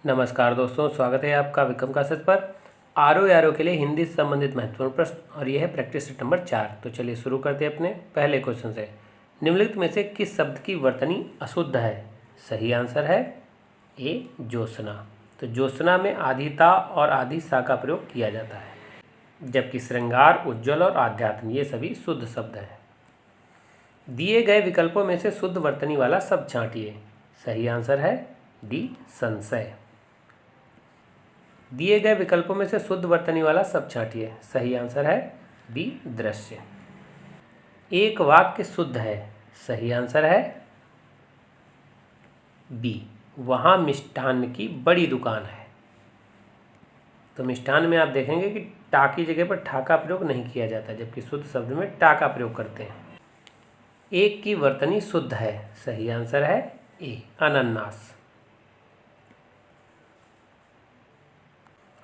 नमस्कार दोस्तों, स्वागत है आपका विक्रम का सच पर। आर के लिए हिंदी से संबंधित महत्वपूर्ण प्रश्न और यह है प्रैक्टिस सेट नंबर 4। तो चलिए शुरू करते हैं अपने पहले क्वेश्चन से। निम्नलिखित में से किस शब्द की वर्तनी अशुद्ध है? सही आंसर है ए ज्योत्सना। तो ज्योत्सना में आदि ता और आदि सा का प्रयोग किया जाता है, जबकि श्रृंगार, उज्ज्वल और आध्यात्म ये सभी शुद्ध शब्द हैं। दिए गए विकल्पों में से शुद्ध वर्तनी वाला शब्द छांटिए। सही आंसर है डी संशय। दिए गए विकल्पों में से शुद्ध वर्तनी वाला शब्द छांटिए। सही आंसर है बी दृश्य। एक वाक्य शुद्ध है। सही आंसर है बी वहाँ मिष्ठान्न की बड़ी दुकान है। तो मिष्ठान्न में आप देखेंगे कि टा की जगह पर ठा का प्रयोग नहीं किया जाता, जबकि शुद्ध शब्द में टा का प्रयोग करते हैं। एक की वर्तनी शुद्ध है। सही आंसर है ए अनन्नास।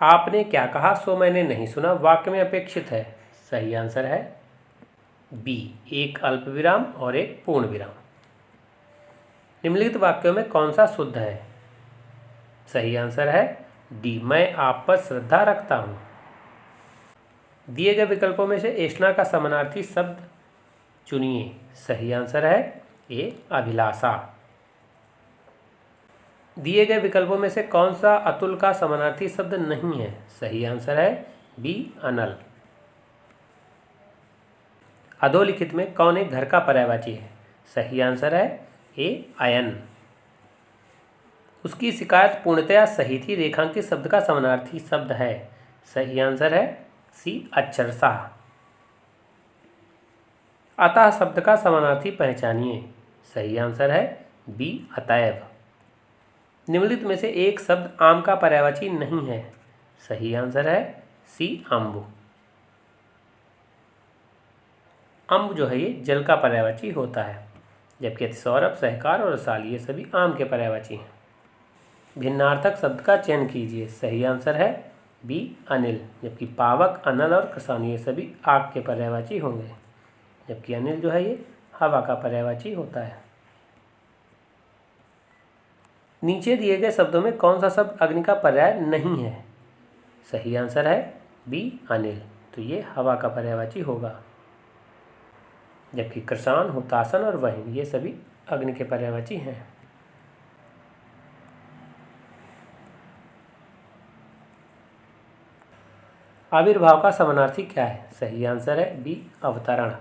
आपने क्या कहा सो मैंने नहीं सुना वाक्य में अपेक्षित है। सही आंसर है बी एक अल्प विराम और एक पूर्ण विराम। निम्नलिखित वाक्यों में कौन सा शुद्ध है? सही आंसर है डी मैं आप पर श्रद्धा रखता हूं। दिए गए विकल्पों में से ऐष्णा का समानार्थी शब्द चुनिए। सही आंसर है ए अभिलाषा। दिए गए विकल्पों में से कौन सा अतुल का समानार्थी शब्द नहीं है? सही आंसर है बी अनल। अधोलिखित में कौन एक घर का पर्यायवाची है? सही आंसर है ए अयन। उसकी शिकायत पूर्णतया सही थी रेखांकित शब्द का समानार्थी शब्द है। सही आंसर है सी अक्षरशः। अतः शब्द का समानार्थी पहचानिए। सही आंसर है बी अतएव। निम्नलिखित में से एक शब्द आम का पर्यायवाची नहीं है। सही आंसर है सी अम्बु। अम्ब जो है ये जल का पर्यायवाची होता है, जबकि अतिसौरभ, सहकार और रसाल ये सभी आम के पर्यायवाची हैं। भिन्नार्थक शब्द का चयन कीजिए। सही आंसर है बी अनिल, जबकि पावक, अनल और कृषाण ये सभी आग के पर्यायवाची होंगे, जबकि अनिल जो है ये हवा का पर्यायवाची होता है। नीचे दिए गए शब्दों में कौन सा शब्द अग्नि का पर्याय नहीं है? सही आंसर है बी अनिल, तो ये हवा का पर्यायवाची होगा, जबकि कृषाण, हुतासन और वहीन ये सभी अग्नि के पर्यायवाची हैं। आविर्भाव का समानार्थी क्या है? सही आंसर है बी अवतरण।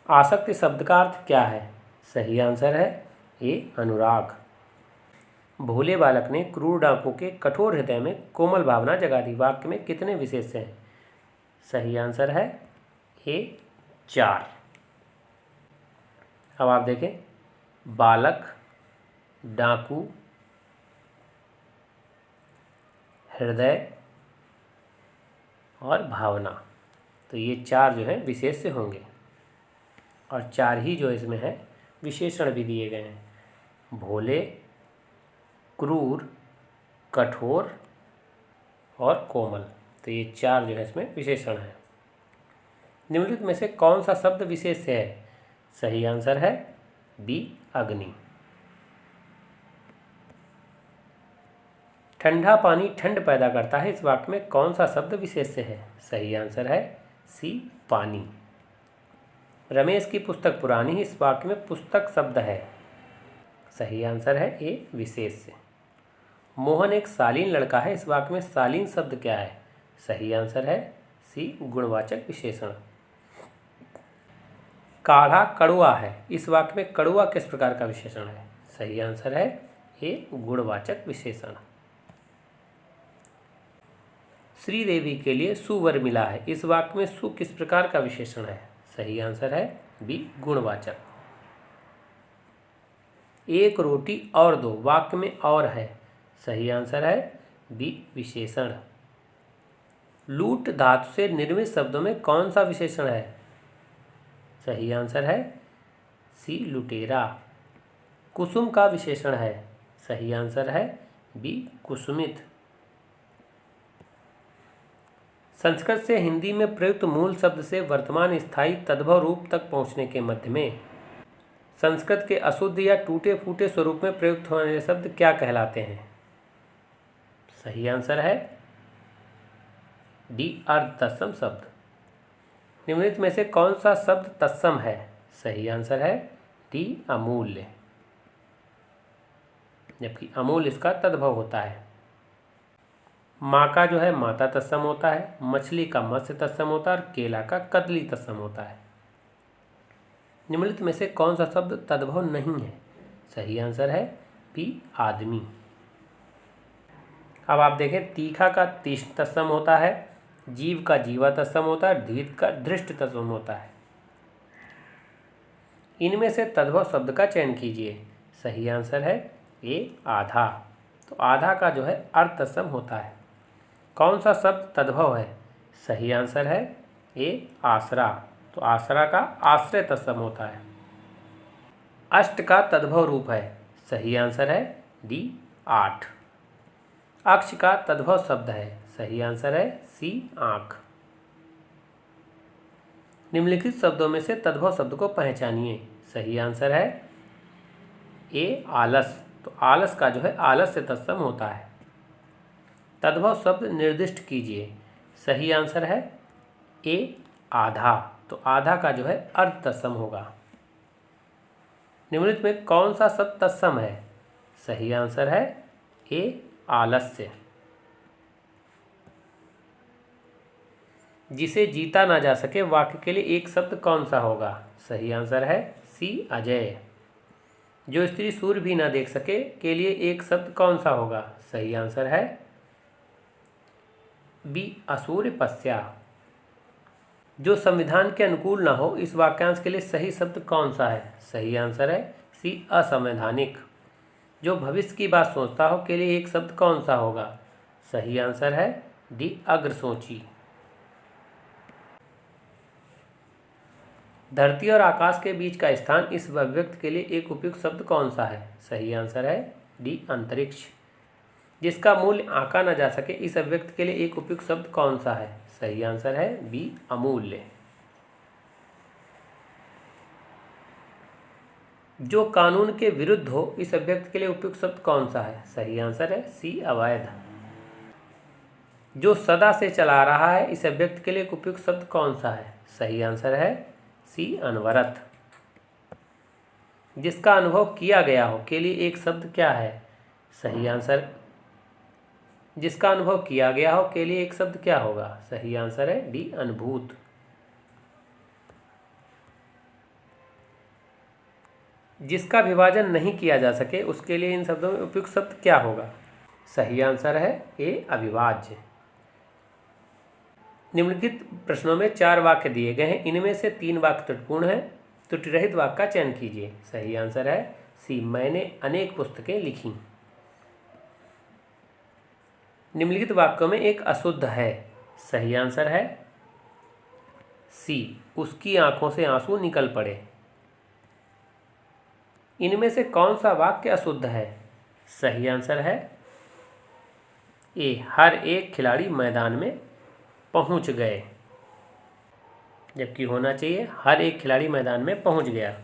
आसक्ति शब्द का अर्थ क्या है? सही आंसर है ए अनुराग। भोले बालक ने क्रूर डाकू के कठोर हृदय में कोमल भावना जगा दी वाक्य में कितने विशेष्य हैं? सही आंसर है ए 4। अब आप देखें, बालक, डाकू, हृदय और भावना, तो ये 4 जो है विशेष्य होंगे, और 4 ही जो इसमें है विशेषण भी दिए गए हैं। भोले, क्रूर, कठोर और कोमल, तो ये 4 जो है इसमें विशेषण है। निम्नलिखित में से कौन सा शब्द विशेष्य है? सही आंसर है बी अग्नि। ठंडा पानी ठंड पैदा करता है इस वाक्य में कौन सा शब्द विशेष्य है? सही आंसर है सी पानी। रमेश की पुस्तक पुरानी, इस वाक्य में पुस्तक शब्द है। सही आंसर है ए विशेष्य। मोहन एक शालीन लड़का है, इस वाक्य में शालीन शब्द क्या है? सही आंसर है सी गुणवाचक विशेषण। काढ़ा कड़वा है, इस वाक्य में कड़वा किस प्रकार का विशेषण है? सही आंसर है ए गुणवाचक विशेषण। श्रीदेवी के लिए सुवर मिला है, इस वाक्य में सु किस प्रकार का विशेषण है? सही आंसर है बी गुणवाचक। एक रोटी और दो, वाक्य में और है। सही आंसर है बी विशेषण। लूट धातु से निर्मित शब्दों में कौन सा विशेषण है? सही आंसर है सी लुटेरा। कुसुम का विशेषण है। सही आंसर है बी कुसुमित। संस्कृत से हिंदी में प्रयुक्त मूल शब्द से वर्तमान स्थायी तद्भव रूप तक पहुंचने के मध्य में संस्कृत के अशुद्ध या टूटे फूटे स्वरूप में प्रयुक्त होने वाले शब्द क्या कहलाते हैं? सही आंसर है डी अर्ध तत्सम शब्द। निम्नलिखित में से कौन सा शब्द तत्सम है? सही आंसर है डी अमूल्य, जबकि अमूल इसका तद्भव होता है। माँ का जो है माता तत्सम होता है, मछली का मत्स्य तत्सम होता है और केला का कदली तत्सम होता है। निम्नलिखित में से कौन सा शब्द तद्भव नहीं है? सही आंसर है बी आदमी। अब आप देखें, तीखा का तीक्ष्ण तत्सम होता है, जीव का जीवा तत्सम होता है, धीर्त का धृष्ट तत्सम होता है। इनमें से तद्भव शब्द का चयन कीजिए। सही आंसर है ए आधा। तो आधा का जो है अर्ध तत्सम होता है। कौन सा शब्द तद्भव है? सही आंसर है ए आसरा। तो आसरा का आश्रय तत्सम होता है। अष्ट का तद्भव रूप है। सही आंसर है डी 8। अक्ष का तद्भव शब्द है। सही आंसर है सी आँख। निम्नलिखित शब्दों में से तद्भव शब्द को पहचानिए। सही आंसर है ए आलस। तो आलस का जो है आलस्य तत्सम होता है। तद्भव शब्द निर्दिष्ट कीजिए। सही आंसर है ए आधा। तो आधा का जो है अर्ध तत्सम होगा। निम्नलिखित में कौन सा शब्द तत्सम है? सही आंसर है ए आलस्य। जिसे जीता ना जा सके वाक्य के लिए एक शब्द कौन सा होगा? सही आंसर है सी अजय। जो स्त्री सूर्य भी ना देख सके के लिए एक शब्द कौन सा होगा? सही आंसर है बी असूर्य पस्या। जो संविधान के अनुकूल ना हो इस वाक्यांश के लिए सही शब्द कौन सा है? सही आंसर है सी असंवैधानिक। जो भविष्य की बात सोचता हो के लिए एक शब्द कौन सा होगा? सही आंसर है डी अग्रसोची। धरती और आकाश के बीच का स्थान इस अभिव्यक्ति के लिए एक उपयुक्त शब्द कौन सा है? सही आंसर है डी अंतरिक्ष। जिसका मूल्य आंका न जा सके इस अभिव्यक्ति के लिए एक उपयुक्त शब्द कौन सा है? सही आंसर है बी अमूल्य। जो कानून के विरुद्ध हो इस अभिव्यक्ति के लिए उपयुक्त शब्द कौन सा है? सही आंसर है सी अवैध। जो सदा से चला रहा है इस अभिव्यक्ति के लिए एक उपयुक्त शब्द कौन सा है? सही आंसर है सी अनवरत। जिसका अनुभव किया गया हो के लिए एक शब्द क्या है? सही आंसर जिसका अनुभव किया गया हो के लिए एक शब्द क्या होगा? सही आंसर है डी अनुभूत। जिसका विभाजन नहीं किया जा सके उसके लिए इन शब्दों में उपयुक्त शब्द क्या होगा? सही आंसर है ए अविभाज्य। निम्नलिखित प्रश्नों में 4 वाक्य दिए गए हैं। इनमें से 3 वाक्य त्रुटिपूर्ण हैं। त्रुटि रहित वाक्य का चयन कीजिए। सही आंसर है सी मैंने अनेक पुस्तकें लिखी। निम्नलिखित वाक्यों में एक अशुद्ध है। सही आंसर है सी उसकी आंखों से आंसू निकल पड़े। इनमें से कौन सा वाक्य अशुद्ध है? सही आंसर है ए हर एक खिलाड़ी मैदान में पहुंच गए, जबकि होना चाहिए हर एक खिलाड़ी मैदान में पहुंच गया।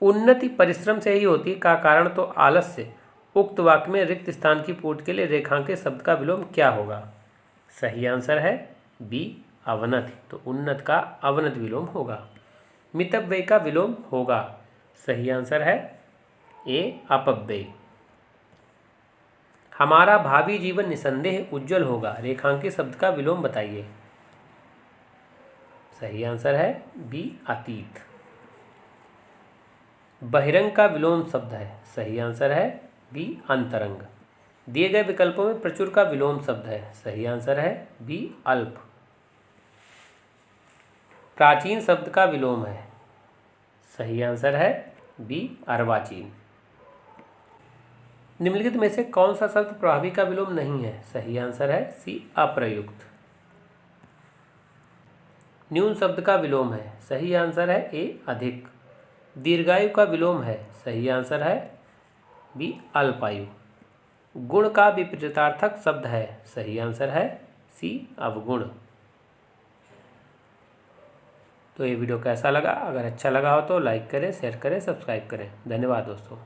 उन्नति परिश्रम से ही होती का कारण तो आलस्य। उक्त वाक्य में रिक्त स्थान की पूर्ति के लिए रेखांकित शब्द का विलोम क्या होगा? सही आंसर है बी अवनति। तो उन्नत का अवनत विलोम होगा। मितव्यय का विलोम होगा। सही आंसर है ए अपव्यय। हमारा भावी जीवन निसंदेह उज्जवल होगा। रेखांकित शब्द का विलोम बताइए। सही आंसर है बी अतीत। बहिरंग का विलोम शब्द है। सही आंसर है बी अंतरंग। दिए गए विकल्पों में प्रचुर का विलोम शब्द है। सही आंसर है बी अल्प। प्राचीन शब्द का विलोम है। सही आंसर है बी अर्वाचीन। निम्नलिखित में से कौन सा शब्द प्रभावी का विलोम नहीं है? सही आंसर है सी अप्रयुक्त। न्यून शब्द का विलोम है। सही आंसर है ए अधिक। दीर्घायु का विलोम है। सही आंसर है बी अल्पायु। गुण का विपरीतार्थक शब्द है। सही आंसर है सी अवगुण। तो ये वीडियो कैसा लगा? अगर अच्छा लगा हो तो लाइक करें, शेयर करें, सब्सक्राइब करें। धन्यवाद दोस्तों।